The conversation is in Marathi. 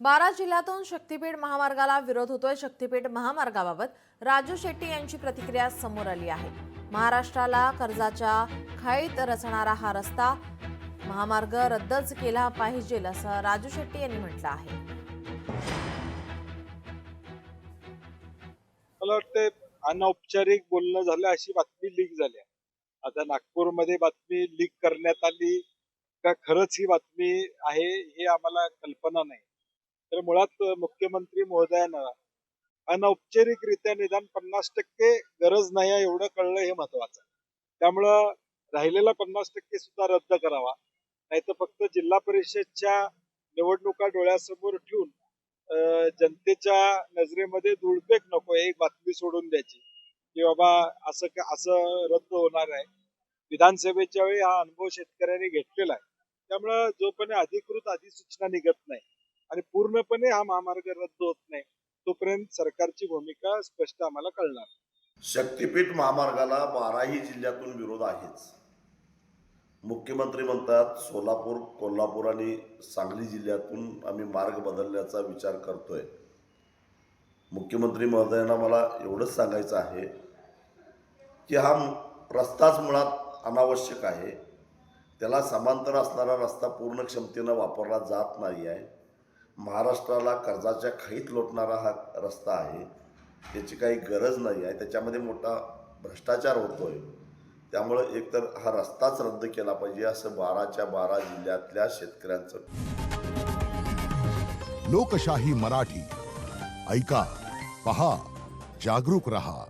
12 जिल्ह्यातून शक्तीपीठ महामार्गाला विरोध होतोय। शक्तीपीठ महामार्गाबाबत राजू शेट्टी यांची प्रतिक्रिया समोर आली आहे। महाराष्ट्राला कर्जाच्या खाईत रचणारा हा रस्ता महामार्ग रद्दच केला पाहिजे असं राजू शेट्टी यांनी म्हटलं आहे। मला वाटतं अनौपचारिक बोलणं झालं अशी बातमी लीक झाली आहे। आता नागपूरमध्ये बातमी लीक करण्यात आली का खरंच ही बातमी आहे हे आम्हाला कल्पना नाही। तर मुळात मुख्यमंत्री महोदयांना अनौपचारिकरित्या निदान 50% गरज नाही आहे एवढं कळलं हे महत्वाचं आहे। त्यामुळं राहिलेला 50% सुद्धा रद्द करावा, नाहीतर फक्त जिल्हा परिषदच्या निवडणुका डोळ्यासमोर ठेवून जनतेच्या नजरेमध्ये धुळपेक नको एक बातमी सोडून द्यायची की बाबा असं रद्द होणार आहे। विधानसभेच्या वेळी हा अनुभव शेतकऱ्यांनी घेतलेला आहे। त्यामुळे जोपर्यंत अधिकृत अधिसूचना निघत नाही आणि पूर्णपणे हा महामार्ग रद्द होत नाही तोपर्यंत सरकारची भूमिका स्पष्ट आम्हाला कळणार। शक्तीपीठ महामार्गाला 12ही जिल्ह्यातून विरोध आहेच। मुख्यमंत्री म्हणतात सोलापूर, कोल्हापूर आणि सांगली जिल्ह्यातून आम्ही मार्ग बदलण्याचा विचार करतोय। मुख्यमंत्री महोदयांना मला एवढंच सांगायचं आहे की हा रस्ताच मुळात अनावश्यक आहे। त्याला समांतर असणारा रस्ता पूर्ण क्षमतेनं वापरला जात नाही आहे। महाराष्ट्राला कर्जाच्या खाईत लोटणारा हा रस्ता आहे, त्याची काही गरज नाही आहे। त्याच्यामध्ये मोठा भ्रष्टाचार होतोय। त्यामुळे एकतर हा रस्ताच रद्द केला पाहिजे असं 12च्या 12 जिल्ह्यातल्या शेतकऱ्यांचं। लोकशाही मराठी ऐका, पहा, जागरूक रहा।